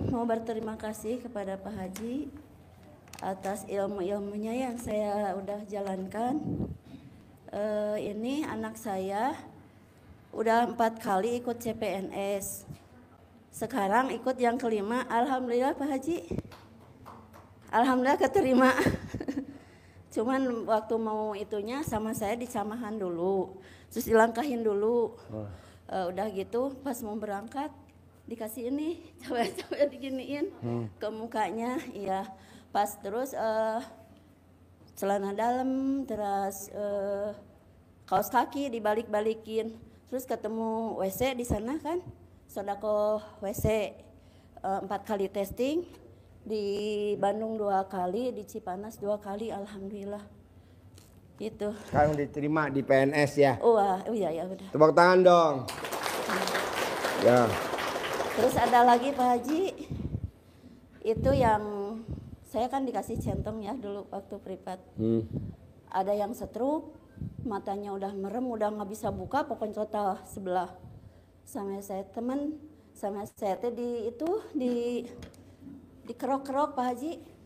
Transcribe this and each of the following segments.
Mau berterima kasih kepada Pak Haji atas ilmu-ilmunya yang saya udah jalankan. Ini anak saya udah 4 kali ikut CPNS. Sekarang ikut yang kelima. Alhamdulillah Pak Haji. Alhamdulillah keterima. Cuman waktu mau itunya sama saya dicamahan dulu, terus dilangkahin dulu. Udah gitu pas mau berangkat dikasih ini, coba diginiin ke mukanya, iya. Pas terus celana dalam, terus kaos kaki dibalik-balikin. Terus ketemu WC di sana kan, sodako WC 4 kali testing, di Bandung 2 kali, di Cipanas 2 kali, alhamdulillah. Gitu. Sekarang diterima di PNS ya. Oh iya ya udah. Tepuk tangan dong. Ya. Terus ada lagi Pak Haji, itu yang saya kan dikasih centong ya dulu waktu privat. Ada yang stroke, matanya udah merem, udah nggak bisa buka, pokoknya total sebelah. Sama saya teh di kerok-kerok Pak Haji.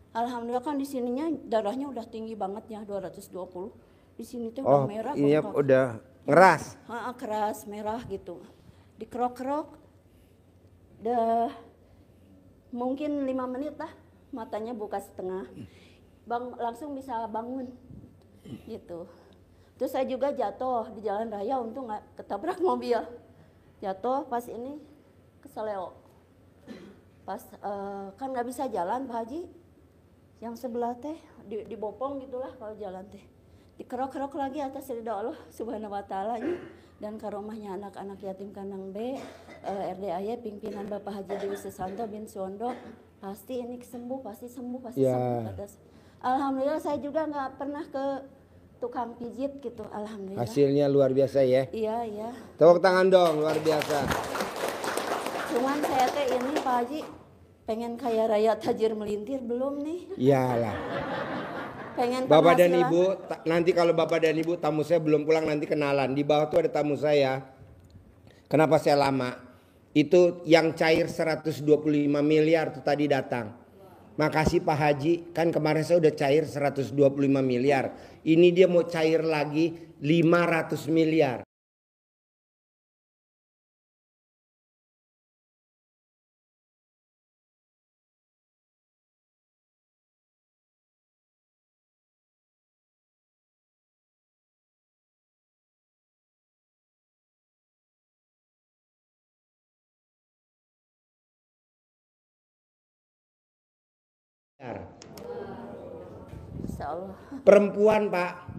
Alhamdulillah kan di sininya darahnya udah tinggi banget ya 220. Di sini tuh udah merah. Oh, iya udah ngeras. Keras merah gitu. Di kerok-kerok. Udah mungkin 5 menit lah matanya buka setengah. Langsung bisa bangun. Gitu. Terus saya juga jatuh di jalan raya, untung nggak ketabrak mobil. Jatuh pas ini keseleo. Pas kan nggak bisa jalan Pak Haji. Yang sebelah teh dibopong gitulah kalau jalan teh. Dikerok-kerok lagi atas ridho Allah Subhanahu wa taala dan karomahnya anak-anak yatim kandang B, RDAY pimpinan Bapak Haji Dewi Susanto bin Suwondo, pasti ini sembuh, pasti sembuh. Alhamdulillah saya juga nggak pernah ke tukang pijit gitu, alhamdulillah. Hasilnya luar biasa ya. Iya. Tepuk tangan dong, luar biasa. Cuman saya teh ini Pak Haji pengen kaya raya tajir melintir belum nih? Iyalah. Pengen Bapak dan penghasilan. Ibu, nanti kalau Bapak dan Ibu tamu saya belum pulang nanti kenalan. Di bawah tuh ada tamu saya. Kenapa saya lama? Itu yang cair 125 miliar tuh tadi datang. Makasih Pak Haji, kan kemarin saya udah cair 125 miliar. Ini dia mau cair lagi 500 miliar. Insyaallah. Perempuan Pak,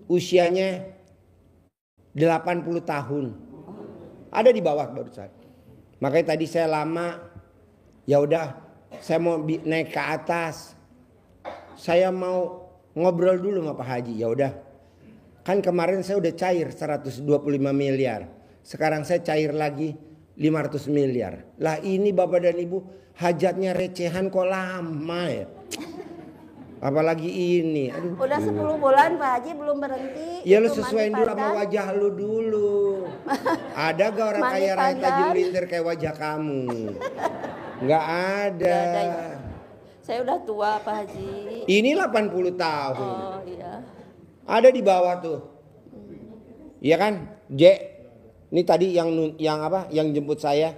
usianya 80 tahun. Ada di bawah barusan. Makanya tadi saya lama, ya udah saya mau naik ke atas. Saya mau ngobrol dulu sama Pak Haji, ya udah. Kan kemarin saya udah cair 125 miliar. Sekarang saya cair lagi 500 miliar. Lah ini Bapak dan Ibu hajatnya recehan kok lama ya. Apalagi ini. Aduh. Udah 10 bulan Pak Haji belum berhenti. Ya lu sesuaiin dulu sama wajah lu dulu. Ada gak orang kaya raya tajir melintir kayak wajah kamu? Nggak ada. Saya udah tua Pak Haji. Ini 80 tahun. Oh iya. Ada di bawah tuh. Iya kan? Ini tadi yang apa? Yang jemput saya.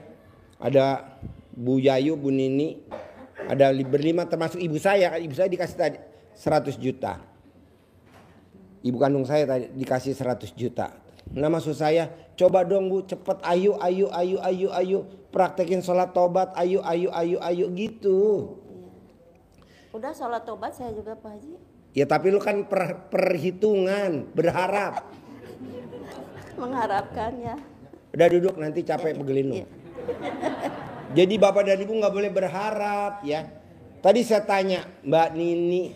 Ada Bu Yayu, Bu Nini. Ada berlima termasuk ibu saya. Ibu saya dikasih tadi 100 juta. Ibu kandung saya tadi dikasih 100 juta. Nah maksud saya, coba dong Bu, cepet ayo. Praktekin sholat tobat, ayo gitu. Udah sholat tobat saya juga Pak Haji. Ya tapi lu kan perhitungan, berharap. Mengharapkan ya. Udah duduk nanti capek pegelin lu. Jadi Bapak dan Ibu nggak boleh berharap ya. Tadi saya tanya Mbak Nini,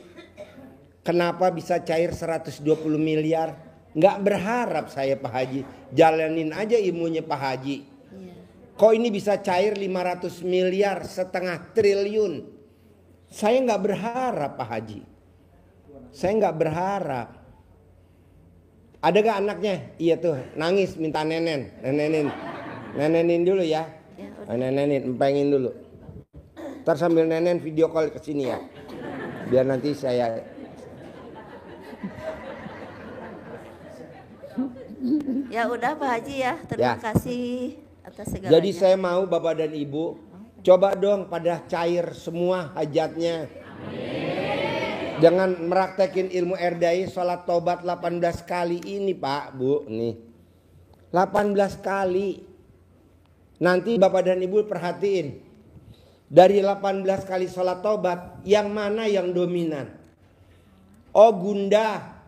kenapa bisa cair 120 miliar? Nggak berharap saya Pak Haji. Jalanin aja ilmunya Pak Haji. Kok ini bisa cair 500 miliar, setengah triliun? Saya nggak berharap Pak Haji. Saya nggak berharap. Ada gak anaknya? Iya tuh, nangis minta nenenin. Nenenin dulu ya. Ya, udah. Nenenin, empengin dulu. Ntar sambil nenen video call ke sini ya. Biar nanti saya. Ya udah Pak Haji ya. Terima kasih atas segalanya. Jadi saya mau Bapak dan Ibu coba dong pada cair semua hajatnya. Jangan meraktekin ilmu erdai sholat tobat 18 kali ini Pak Bu nih. 18 kali. Nanti Bapak dan Ibu perhatiin. Dari 18 kali sholat tobat yang mana yang dominan? Oh gundah,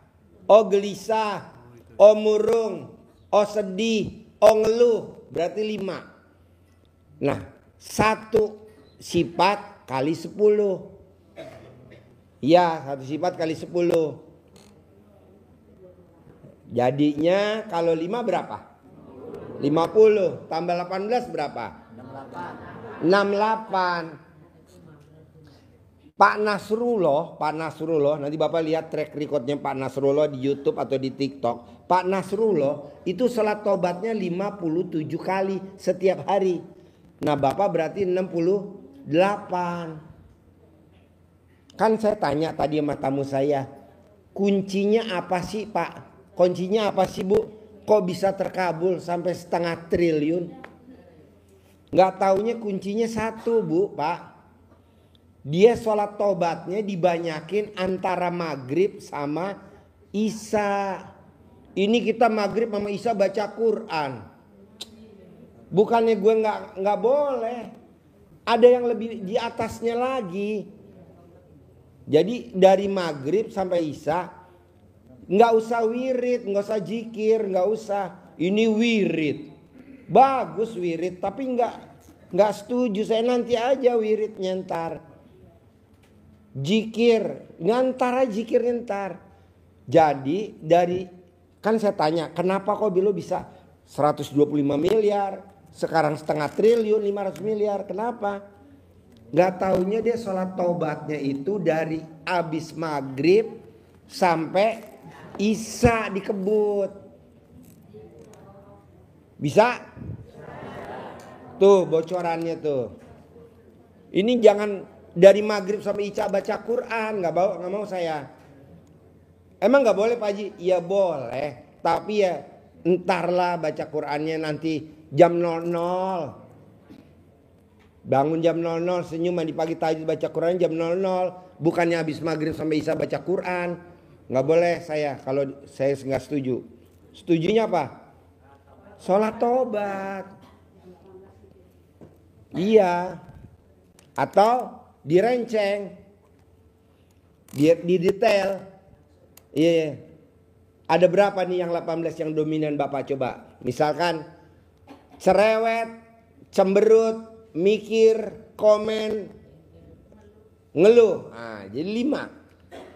oh gelisah, oh murung, oh sedih, oh ngeluh. Berarti 5. Nah 1 sifat kali 10. Ya 1 sifat kali 10. Jadinya kalau 5 berapa? 50 tambah 18 berapa? 68. Pak Nasrullah, nanti Bapak lihat track recordnya Pak Nasrullah di YouTube atau di TikTok. Pak Nasrullah itu sholat tobatnya 57 kali setiap hari. Nah Bapak berarti 68. Kan saya tanya tadi sama tamu saya, kuncinya apa sih Pak? Kuncinya apa sih Bu? Kok bisa terkabul sampai 0,5 triliun? Nggak taunya kuncinya 1 Bu Pak. Dia sholat tobatnya dibanyakin antara maghrib sama isya. Ini kita maghrib sama isya baca Quran. Bukannya gue nggak boleh. Ada yang lebih di atasnya lagi. Jadi dari maghrib sampai isya nggak usah wirid, nggak usah zikir, nggak usah. Ini wirid, bagus wirid, tapi nggak setuju. Saya nanti aja wiridnya ntar. Zikir, ngantar aja zikirnya ntar. Jadi dari kan saya tanya, kenapa kok Bilo bisa 125 miliar, sekarang 0,5 triliun, 500 miliar, kenapa? Gak taunya dia sholat taubatnya itu dari abis maghrib sampai isya dikebut. Bisa? Tuh bocorannya tuh. Ini jangan dari maghrib sampai isya baca Quran, nggak mau saya. Emang nggak boleh Pak Haji? Iya boleh, tapi ya entarlah baca Qurannya nanti jam 00. Bangun jam 00, senyum mandi pagi tahajud baca Quran jam 00. Bukannya habis maghrib sampai isya baca Quran. Nggak boleh saya, kalau saya nggak setuju. Setujunya apa? Sholat tobat. Iya. Atau direnceng. Di detail. Iya. Ada berapa nih yang 18 yang dominan Bapak coba? Misalkan cerewet, cemberut, mikir, komen, ngeluh. Nah, jadi 5.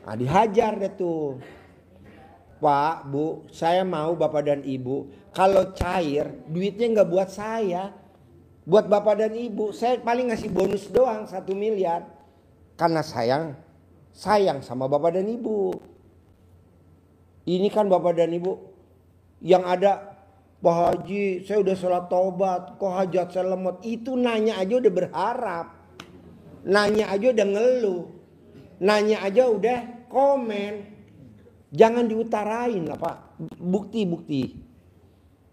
Nah, dihajar deh tuh. Pak, Bu, saya mau Bapak dan Ibu kalau cair duitnya nggak buat saya, buat Bapak dan Ibu. Saya paling ngasih bonus doang 1 miliar karena sayang sama Bapak dan Ibu. Ini kan Bapak dan Ibu yang ada, Pak Haji saya udah sholat taubat kok hajat saya lemot. Itu nanya aja udah berharap, nanya aja udah ngeluh, nanya aja udah komen. Jangan diutarain lah Pak, bukti-bukti.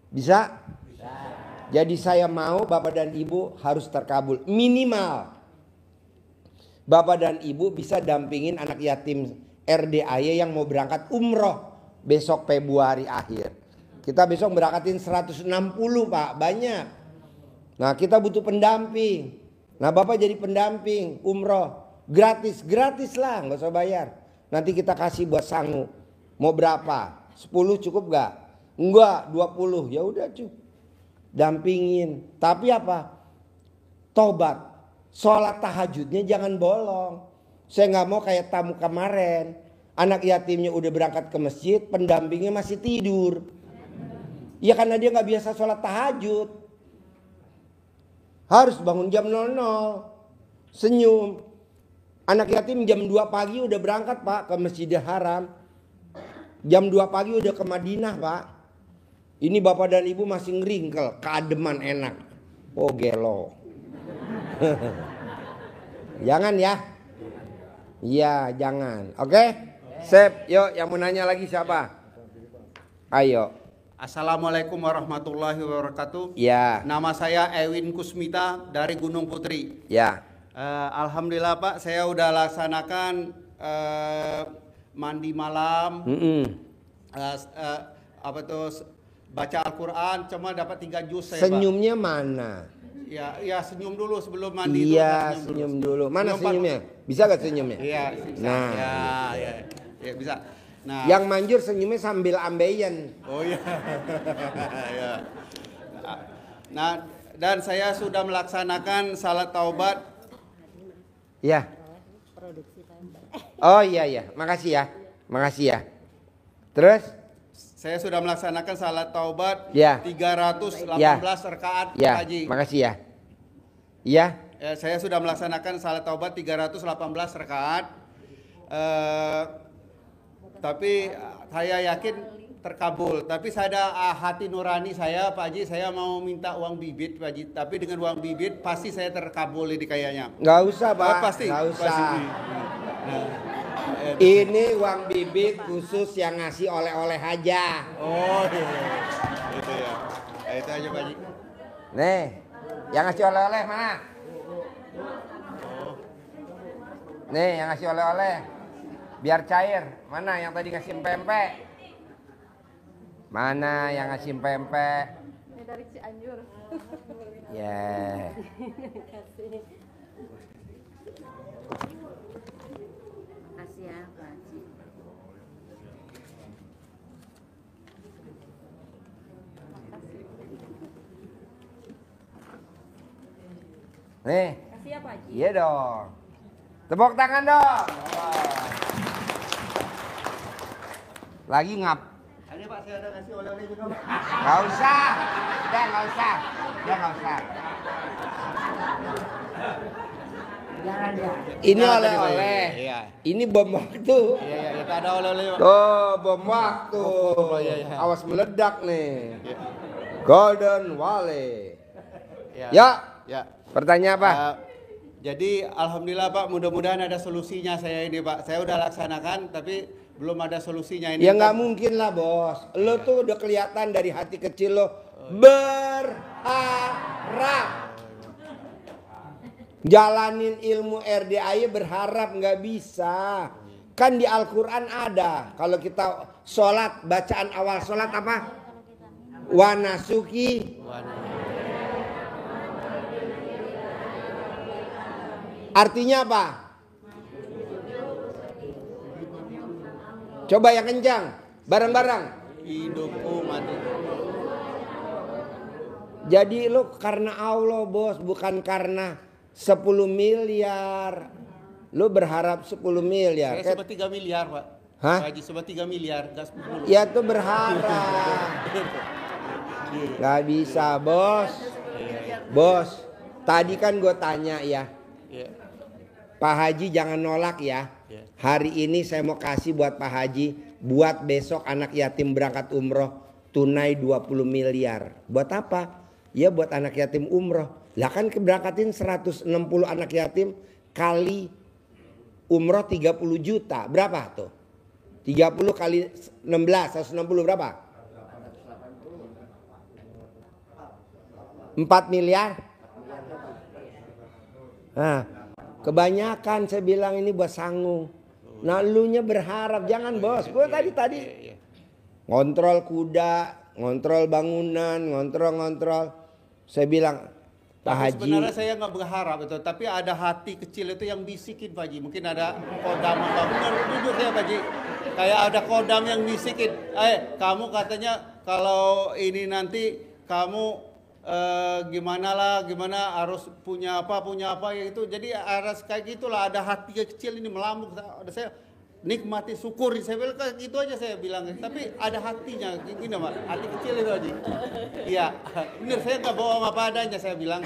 Bisa? Jadi saya mau Bapak dan Ibu harus terkabul. Minimal Bapak dan Ibu bisa dampingin anak yatim RDAY yang mau berangkat umroh besok Februari akhir. Kita besok berangkatin 160 Pak, banyak. Nah kita butuh pendamping. Nah Bapak jadi pendamping umroh. Gratis lah, nggak usah bayar. Nanti kita kasih buat sangu. Mau berapa? 10 cukup gak? Enggak, 20. Ya udah cukup. Dampingin. Tapi apa? Tobat. Sholat tahajudnya jangan bolong. Saya nggak mau kayak tamu kemarin. Anak yatimnya udah berangkat ke masjid, pendampingnya masih tidur. Ya karena dia nggak biasa sholat tahajud. Harus bangun jam 00. Senyum. Anak yatim jam 2 pagi udah berangkat Pak ke Masjidil Haram. Jam 2 pagi udah ke Madinah Pak. Ini bapak dan ibu masih ngeringkel, keademan enak. Oh gelo. Jangan ya. Iya jangan. Oke. Sip. Yuk yang mau nanya lagi siapa? Ayo. Assalamualaikum warahmatullahi wabarakatuh. Ya. Nama saya Ewin Kusmita dari Gunung Putri. Ya. Alhamdulillah Pak, saya udah laksanakan mandi malam, baca Al-Quran, cuma dapat 3 juz saya Senyumnya mana? Pak. Ya senyum dulu sebelum mandi. Iya senyum dulu. Mana senyumnya? Bisa gak senyumnya? Iya. Nah. Ya bisa. Nah. Yang manjur senyumnya sambil ambeien. Oh iya. Ya. Nah, dan saya sudah melaksanakan salat taubat. Ya. Oh iya. Makasih ya. Terus? Saya sudah melaksanakan salat taubat Ya. 318 Ya. rakaat, Ya. Haji. Makasih ya. Iya. Saya sudah melaksanakan salat taubat 318 rakaat. Tapi saya yakin terkabul. Tapi saya hati nurani saya, Pak Haji, saya mau minta uang bibit, Pak Haji. Tapi dengan uang bibit pasti saya terkabul ini kayaknya. Nggak usah Pak. Oh, pasti. Nggak usah. Pasti. Ini uang bibit khusus yang ngasih oleh-oleh aja. Oh iya. Itu ya. Itu aja Pak Haji. Nih, yang ngasih oleh-oleh mana? Nih, yang ngasih oleh-oleh. Biar cair. Mana yang tadi ngasih pempek? Mana yang ngasih pempek? Ini dari Cianjur. Ya. Makasih ya Pak Haji. Nih. Makasih ya Pak Haji. Iya dong. Tepuk tangan dong. Lagi ngap. Ada Pak, saya ada kasih oleh-oleh juga Pak. Nggak usah. Udah nggak usah. Ini Nah, tadi, Pak. oleh-oleh. Iya. Ini bom waktu. Iya, kita ada oleh-oleh Pak. Tuh bom waktu. iya. Awas meledak nih. Iya. Golden Valley. Iya. Ya. Pertanyaan apa? Jadi alhamdulillah Pak, mudah-mudahan ada solusinya saya ini Pak. Saya udah laksanakan tapi belum ada solusinya ini. Ya nggak mungkin lah bos. Lo tuh udah kelihatan dari hati kecil lo berharap. Jalanin ilmu RDAI berharap nggak bisa. Kan di Al-Quran ada. Kalau kita sholat, bacaan awal sholat apa? Wanasuki. Artinya apa? Coba yang kencang, bareng-bareng. Hidupku mati. Jadi lo karena Allah bos, bukan karena 10 miliar. Lo berharap 10 miliar. Saya sebut 3 miliar Pak. Hah? Pak Haji sebut 3 miliar, enggak 10. Ya tuh berharap. Gak bisa bos. Bos, tadi kan gue tanya ya. Iya. Pak Haji jangan nolak ya. Iya. Hari ini saya mau kasih buat Pak Haji. Buat besok anak yatim berangkat umroh. Tunai 20 miliar. Buat apa? Ya buat anak yatim umroh. Lah kan keberangkatin 160 anak yatim. Kali umroh 30 juta. Berapa tuh? 30 kali 16. 160 berapa? 4 miliar. Nah, kebanyakan saya bilang ini buat sanggung. Nah, elunya berharap jangan bos. Gue tadi ngontrol kuda, ngontrol bangunan, ngontrol. Saya bilang Pak Tapi Haji. sebenarnya saya nggak berharap itu, tapi ada hati kecil itu yang bisikin Pak Haji. Mungkin ada kodam apa? Benar, jujur saya Pak Haji. Kayak ada kodam yang bisikin. Kamu katanya kalau ini nanti kamu gimana harus punya apa ya itu. Jadi harus kayak gitulah, ada hati kecil ini melamuk. Ada saya nikmati, syukuri. Saya bilang kayak gitu aja saya bilang. Tapi ada hatinya, gini Pak, hati kecil itu aja. Iya, bener saya nggak bohong apa adanya saya bilang.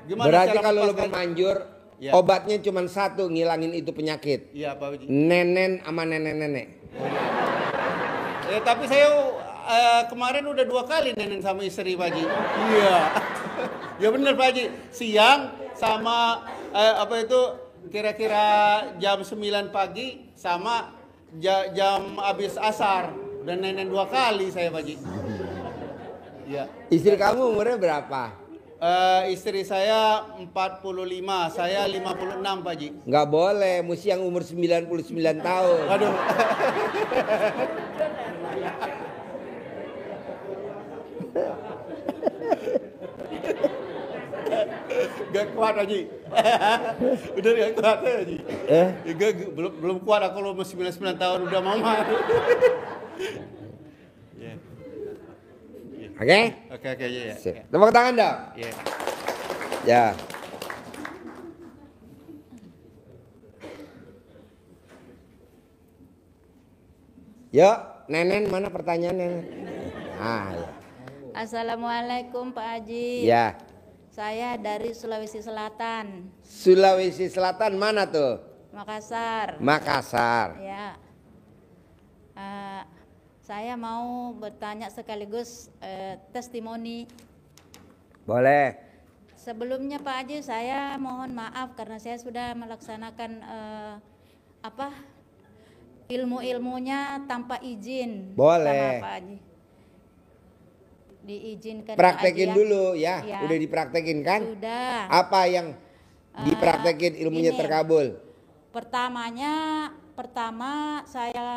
Gimana Berarti cara kalau lo melepaskan- pemanjur, Ya. obatnya cuma satu, ngilangin itu penyakit. Iya Pak Haji. Nenen sama nenek-nenek. Tapi saya kemarin udah 2 kali nenek sama istri Pak Haji. Iya. Ya benar Pak Haji. Siang sama apa itu kira-kira jam 9 pagi sama jam habis asar. Dan nenek 2 kali saya Pak Haji. Iya. Istri kamu umurnya berapa? Istri saya 45, saya 56 Pak Haji. Nggak boleh, mesti yang umur 99 tahun. Aduh. Gak kuat Haji. Udah gak kuat Haji. Belum kuat aku kalau masih 99 tahun udah mama. Yeah. Oke? Oke ya. Sip. Tepuk tangan dong. Yeah. Ya. Yuk, Nenen mana pertanyaan Nenen? Ya. Assalamualaikum Pak Haji. Ya. Saya dari Sulawesi Selatan, Sulawesi Selatan mana tuh? Makassar. Makassar. Ya. Saya mau bertanya sekaligus testimoni. Boleh. Sebelumnya Pak Haji, saya mohon maaf karena saya sudah melaksanakan ilmu-ilmunya tanpa izin. Boleh. Sama Pak Haji. Diizinkan Praktekin aja. dulu ya. Ya. Udah dipraktekin kan? Sudah. Apa yang dipraktekin ilmunya ini. terkabul? Pertama saya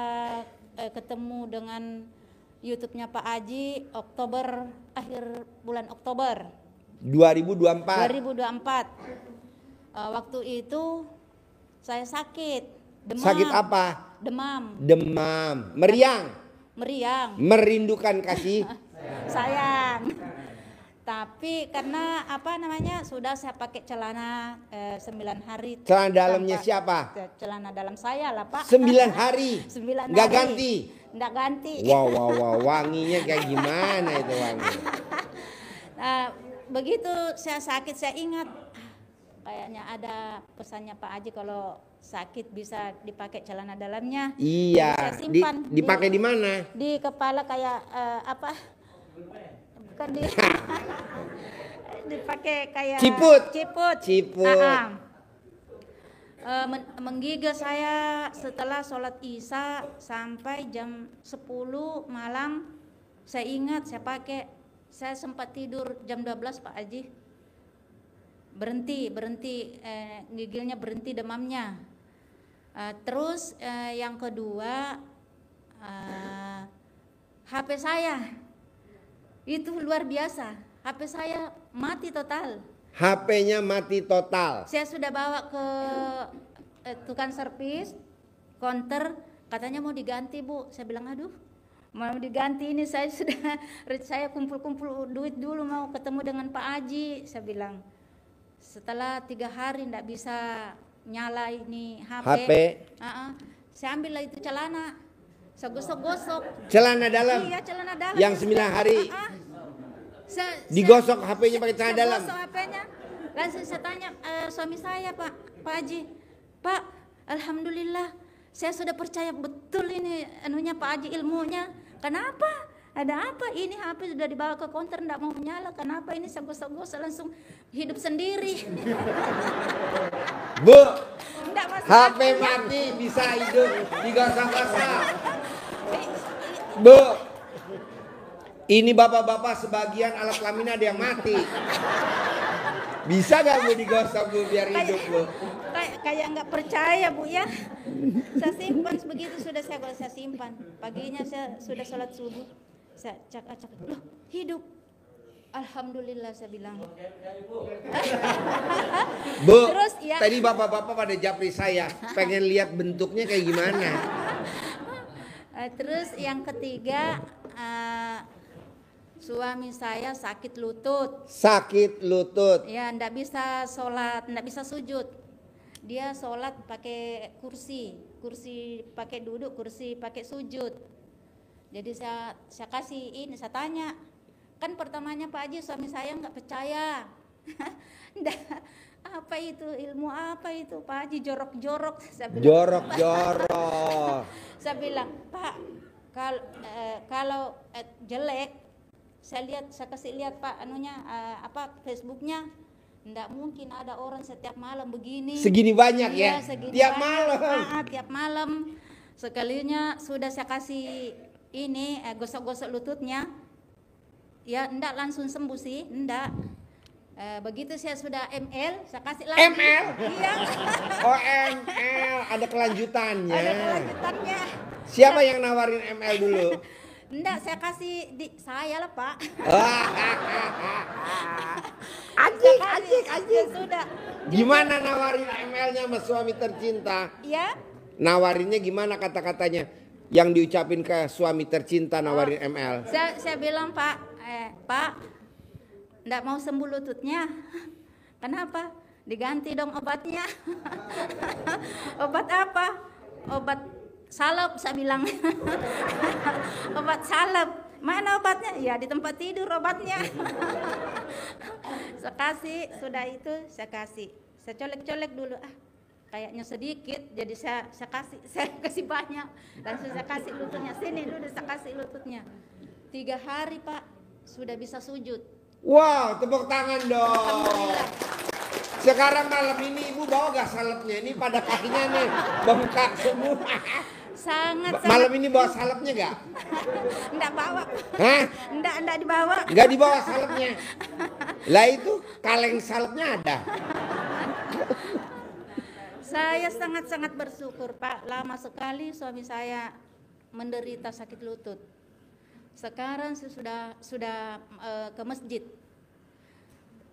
ketemu dengan YouTube-nya Pak Haji akhir bulan Oktober 2024. 2024. Waktu itu saya sakit, demam. Sakit apa? Demam, Demam. Meriang. Merindukan kasih. sayang. Tapi karena sudah saya pakai celana 9 hari. Celana dalamnya siapa? Celana dalam saya lah Pak. 9 hari. 9 Nggak hari. ganti. Nggak ganti. Wow, wanginya kayak gimana itu wangi? Begitu saya sakit, saya ingat kayaknya ada pesannya Pak Haji kalau sakit bisa dipakai celana dalamnya. Iya. Saya simpan Dipakai di mana? di kepala kayak bukan dipakai kayak Ciput. Menggigil saya setelah sholat isya sampai jam 10 malam. Saya ingat saya sempat tidur jam 12 Pak Haji. Berhenti gigilnya berhenti, demamnya. Terus yang kedua HP saya itu luar biasa. HP saya mati total. HP-nya mati total. Saya sudah bawa ke tukang servis, counter, katanya mau diganti Bu. Saya bilang aduh, mau diganti ini saya kumpul-kumpul duit dulu mau ketemu dengan Pak Haji. Saya bilang setelah 3 hari ndak bisa nyala ini HP. Saya ambil lah itu celana, saya gosok-gosok. Celana dalam. Iya, celana dalam. Yang 9 hari. Digosok HP-nya pakai celana dalam. Gosok HP-nya. Langsung saya tanya suami saya Pak Haji, Pak, alhamdulillah saya sudah percaya betul ini Pak Haji ilmunya. Kenapa? Ada apa? Ini HP sudah dibawa ke counter enggak mau menyala. Kenapa ini saya gosok-gosok langsung hidup sendiri. Bu, HP akal, mati bisa hidup digosok-gosok. Bu, ini bapak-bapak sebagian alat kelamin ada yang mati. Bisa gak Bu digosok Bu biar hidup Bu? Kayak nggak percaya Bu ya. Saya simpan begitu sudah saya simpan. Paginya saya sudah sholat subuh. Saya cak-cak, loh hidup. Alhamdulillah saya bilang. Bu, terus, ya. Tadi bapak-bapak pada japri saya, pengen lihat bentuknya kayak gimana. Terus yang ketiga, suami saya sakit lutut. Sakit lutut. Ya, ndak bisa sholat, ndak bisa sujud. Dia sholat pakai kursi pakai duduk, kursi pakai sujud. Jadi saya kasih ini, saya tanya, kan pertamanya Pak Haji suami saya nggak percaya. Apa itu ilmu apa itu Pak Haji jorok-jorok? Saya bilang, Jorok-jorok. saya bilang, Pak, kalau jelek, saya kasih lihat Pak anunya Facebooknya. Nggak mungkin ada orang setiap malam begini. Segini banyak ya? Segini Tiap banyak. malam. Tiap malam. Sekalinya sudah saya kasih ini gosok-gosok lututnya. Ya enggak langsung sembuh sih, enggak. Begitu saya sudah ML, saya kasih lagi. ML? Iya. Oh ML, ada kelanjutannya. Ada kelanjutannya. Siapa yang nawarin ML dulu? Enggak, saya kasih saya lah Pak. Anjing. Sudah. Gimana nawarin ML-nya sama suami tercinta? Ya. Nawarinnya gimana kata-katanya? Yang diucapin ke suami tercinta nawarin ML. Saya bilang Pak, Pak, enggak mau sembuh lututnya. Kenapa? Diganti dong obatnya. Obat apa? Obat salep saya bilang. Obat salep. Mana obatnya? Ya di tempat tidur obatnya. Saya kasih, sudah itu saya kasih. Saya colek-colek dulu. Kayaknya sedikit, jadi saya kasih banyak. Langsung saya kasih lututnya. Sini dulu saya kasih lututnya. 3 hari Pak, sudah bisa sujud. Wow, tepuk tangan dong. Sekarang malam ini ibu bawa gak salepnya? Ini pada kakinya nih bengkak semua. Sangat. Malam ini bawa salepnya gak? Enggak bawa. Hah? Enggak dibawa. Gak dibawa salepnya? Lah itu kaleng salepnya ada. Saya sangat-sangat bersyukur Pak. Lama sekali suami saya menderita sakit lutut. Sekarang saya sudah ke masjid.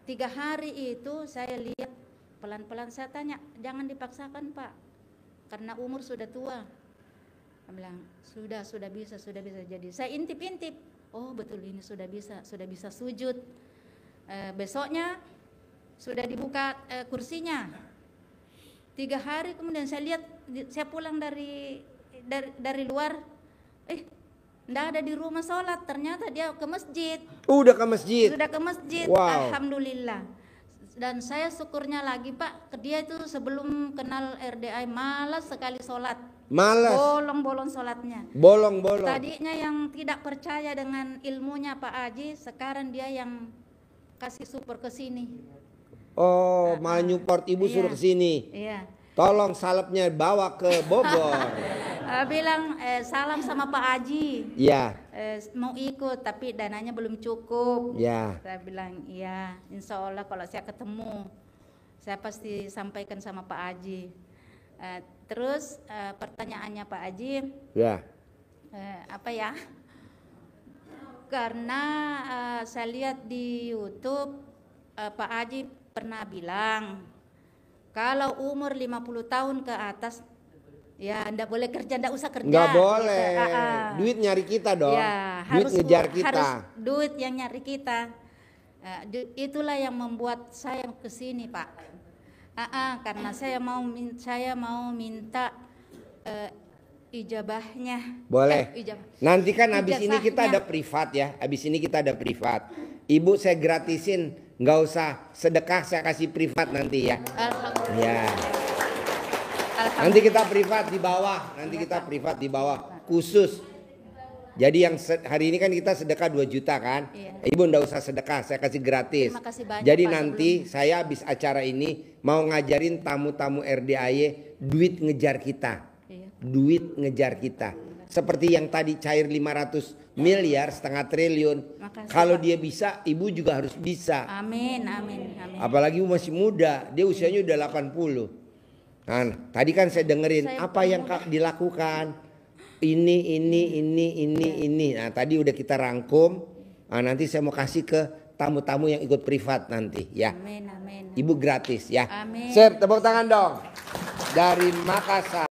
3 hari itu saya lihat pelan-pelan, saya tanya, jangan dipaksakan Pak, karena umur sudah tua. Saya bilang sudah bisa. Jadi saya intip-intip, oh betul ini sudah bisa sujud. Besoknya sudah dibuka kursinya. 3 hari kemudian saya lihat, saya pulang dari luar, nggak ada di rumah sholat, ternyata dia ke masjid. Udah ke masjid? Sudah ke masjid, wow. Alhamdulillah. Dan saya syukurnya lagi Pak, dia itu sebelum kenal RDI malas sekali sholat. Malas? Bolong-bolong sholatnya. Bolong-bolong? Tadinya yang tidak percaya dengan ilmunya Pak Haji, sekarang dia yang kasih support ke sini. Oh, mau nyupport ibu suruh ke sini. Iya. Tolong salepnya bawa ke Bogor. Bilang salam sama Pak Haji. Iya. Mau ikut tapi dananya belum cukup. Iya. Saya bilang iya, insya Allah kalau saya ketemu saya pasti sampaikan sama Pak Haji. Terus pertanyaannya Pak Haji, Ya. apa ya? Karena saya lihat di YouTube Pak Haji pernah bilang kalau umur 50 tahun ke atas ya enggak boleh kerja, enggak usah kerja. Enggak boleh. Gitu. Duit nyari kita dong. Ya, duit ngejar kita. Harus duit yang nyari kita. Itulah yang membuat saya ke sini, Pak. Karena saya mau minta ijabahnya. Boleh. Ijabah. Nanti kan habis ini kita Ijazahnya. ada privat ya. Habis ini kita ada privat. Ibu saya gratisin, nggak usah sedekah, saya kasih privat nanti ya. Alhamdulillah. Ya. Nanti kita privat di bawah. Nanti kita privat di bawah khusus. Jadi yang hari ini kan kita sedekah 2 juta kan. Iya. Ibu nggak usah sedekah, saya kasih gratis. Terima kasih banyak, Jadi Pak, nanti saya habis acara ini mau ngajarin tamu-tamu RDAY duit ngejar kita. Iya. Duit ngejar kita. Seperti yang tadi cair 500 miliar, setengah triliun. Makasih, Kalau Pak. dia bisa, ibu juga harus bisa. Amin. Apalagi ibu masih muda, dia usianya udah 80. Nah, tadi kan saya dengerin Saya apa yang dilakukan. Ini. Nah, tadi udah kita rangkum. Nah, nanti saya mau kasih ke tamu-tamu yang ikut privat nanti ya. Amin. Ibu gratis ya. Amin. Sip, tepuk tangan dong. Dari Makassar.